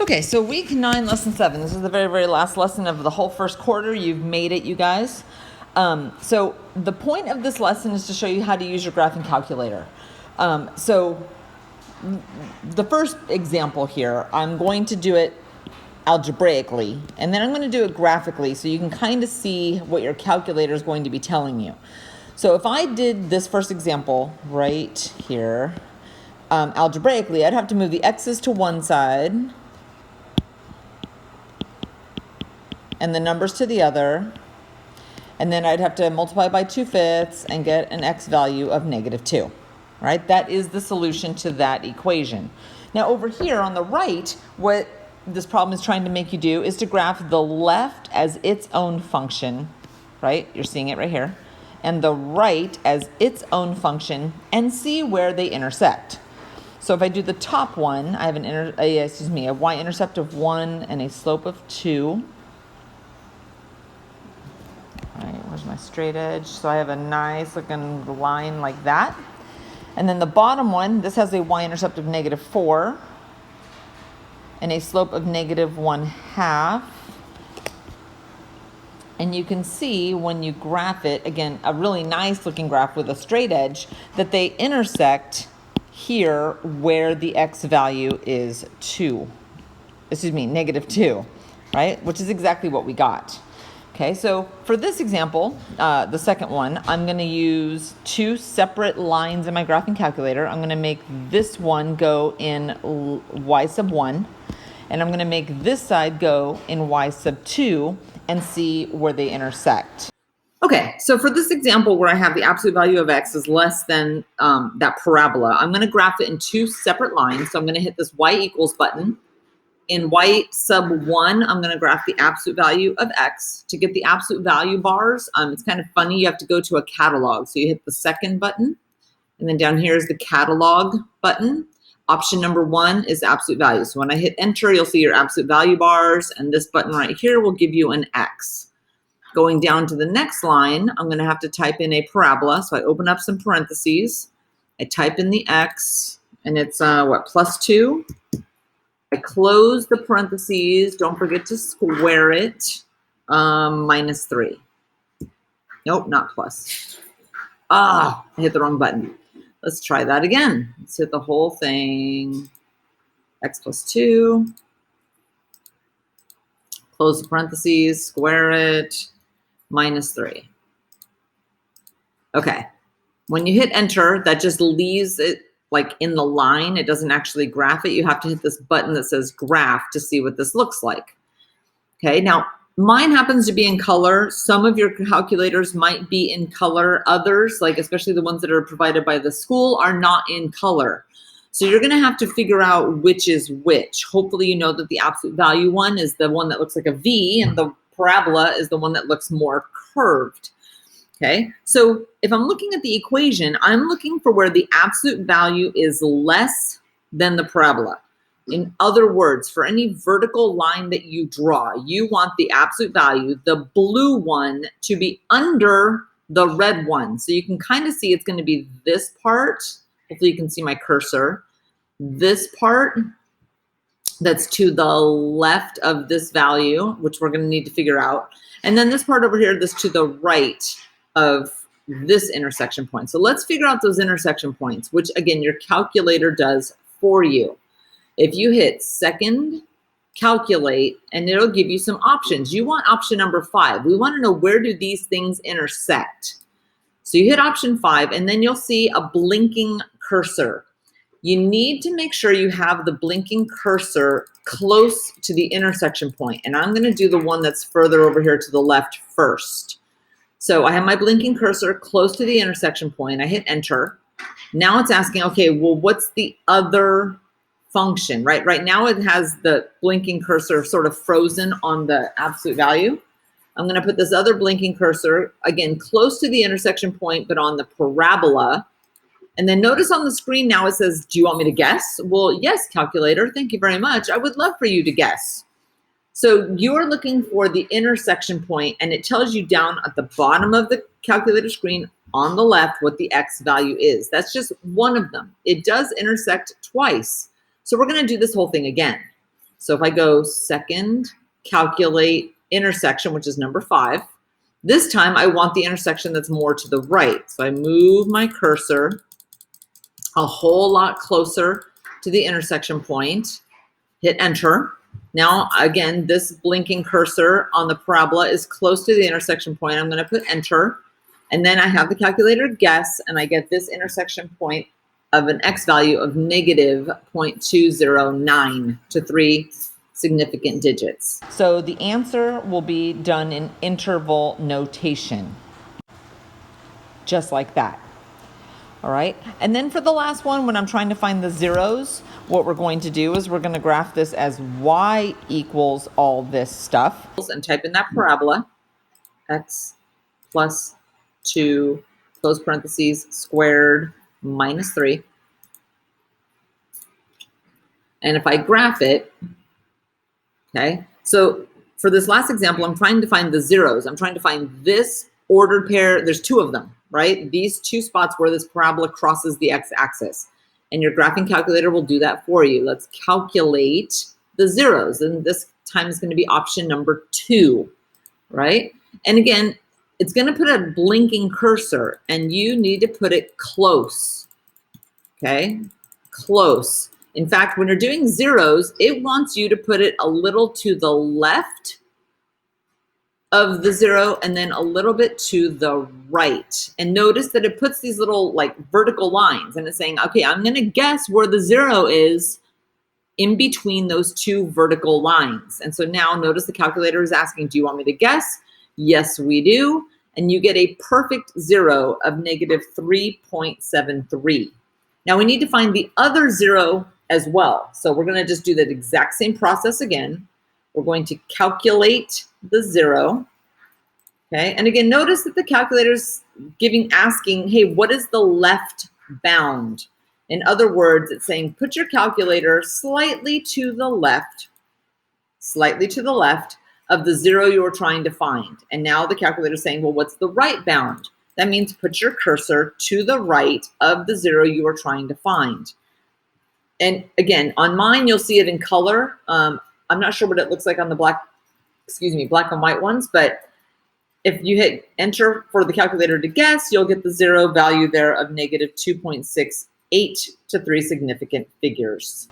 Okay, so week 9, lesson 7. This is the very, very last lesson of the whole first quarter. You've made it, you guys. So the point of this lesson is to show you how to use your graphing calculator. So the first example here, I'm going to do it algebraically, and then I'm going to do it graphically so you can kind of see what your calculator is going to be telling you. So if I did this first example right here, algebraically, I'd have to move the x's to one side and the numbers to the other, and then I'd have to multiply by 2/5 and get an x value of -2, right? That is the solution to that equation. Now over here on the right, what this problem is trying to make you do is to graph the left as its own function, right? You're seeing it right here. And the right as its own function and see where they intersect. So if I do the top one, I have a y-intercept of 1 and a slope of 2. All right, where's my straight edge? So I have a nice looking line like that. And then the bottom one, this has a y-intercept of -4 and a slope of -1/2. And you can see when you graph it, again, a really nice looking graph with a straight edge, that they intersect here where the x value is -2, right? Which is exactly what we got. Okay, so for this example, the second one, I'm going to use two separate lines in my graphing calculator. I'm going to make this one go in y sub 1, and I'm going to make this side go in y sub 2 and see where they intersect. Okay, so for this example where I have the absolute value of x is less than that parabola, I'm going to graph it in two separate lines. So I'm going to hit this y equals button. In y sub 1, I'm going to graph the absolute value of x. To get the absolute value bars, it's kind of funny. You have to go to a catalog. So you hit the second button, and then down here is the catalog button. Option number 1 is absolute value. So when I hit enter, you'll see your absolute value bars, and this button right here will give you an x. Going down to the next line, I'm going to have to type in a parabola. So I open up some parentheses. I type in the x, and it's plus 2. I close the parentheses. Don't forget to square it. -3. Nope, not plus. I hit the wrong button. Let's try that again. Let's hit the whole thing. X plus 2. Close the parentheses, square it, -3. Okay. When you hit enter, that just leaves it like in the line. It doesn't actually graph it. You have to hit this button that says graph to see what this looks like. Okay, now mine happens to be in color. Some of your calculators might be in color. Others, like especially the ones that are provided by the school, are not in color. So you're gonna have to figure out which is which. Hopefully you know that the absolute value one is the one that looks like a V, and the parabola is the one that looks more curved. Okay, so if I'm looking at the equation, I'm looking for where the absolute value is less than the parabola. In other words, for any vertical line that you draw, you want the absolute value, the blue one, to be under the red one. So you can kind of see it's going to be this part. Hopefully you can see my cursor. This part that's to the left of this value, which we're going to need to figure out. And then this part over here that's to the right of this intersection point. So let's figure out those intersection points, which again, your calculator does for you. If you hit second, calculate, and it'll give you some options. You want option number 5. We want to know where do these things intersect. So you hit option 5, and then you'll see a blinking cursor. You need to make sure you have the blinking cursor close to the intersection point. And I'm going to do the one that's further over here to the left first. So I have my blinking cursor close to the intersection point. I hit enter. Now it's asking, okay, well, what's the other function, right? Right now it has the blinking cursor sort of frozen on the absolute value. I'm going to put this other blinking cursor, again, close to the intersection point, but on the parabola. And then notice on the screen now it says, do you want me to guess? Well, yes, calculator, thank you very much. I would love for you to guess. So you're looking for the intersection point, and it tells you down at the bottom of the calculator screen on the left what the x value is. That's just one of them. It does intersect twice. So we're going to do this whole thing again. So if I go second, calculate intersection, which is number 5, this time I want the intersection that's more to the right. So I move my cursor a whole lot closer to the intersection point, hit enter. Now, again, this blinking cursor on the parabola is close to the intersection point. I'm going to put enter, and then I have the calculator guess, and I get this intersection point of an x value of negative 0.209 to 3 significant digits. So the answer will be done in interval notation, just like that. All right, and then for the last one, when I'm trying to find the zeros, what we're going to do is we're going to graph this as y equals all this stuff. And type in that parabola, x plus 2, close parentheses, squared minus 3. And if I graph it, okay, so for this last example, I'm trying to find the zeros. I'm trying to find this ordered pair. There's 2 of them, right? These 2 spots where this parabola crosses the x-axis. And your graphing calculator will do that for you. Let's calculate the zeros. And this time is going to be option number 2, right? And again, it's going to put a blinking cursor, and you need to put it close, okay? Close. In fact, when you're doing zeros, it wants you to put it a little to the left of the 0 and then a little bit to the right. And notice that it puts these little like vertical lines, and it's saying, okay, I'm going to guess where the 0 is in between those 2 vertical lines. And so now notice the calculator is asking, do you want me to guess? Yes, we do. And you get a perfect 0 of negative 3.73. Now we need to find the other 0 as well. So we're going to just do that exact same process again. We're going to calculate the 0. Okay, and again, notice that the calculator's asking, hey, what is the left bound? In other words, it's saying put your calculator slightly to the left of the 0 you are trying to find. And now the calculator is saying, well, what's the right bound? That means put your cursor to the right of the 0 you are trying to find. And again, on mine, you'll see it in color. I'm not sure what it looks like on the black and white ones, but if you hit enter for the calculator to guess, you'll get the 0 value there of negative 2.68 to 3 significant figures.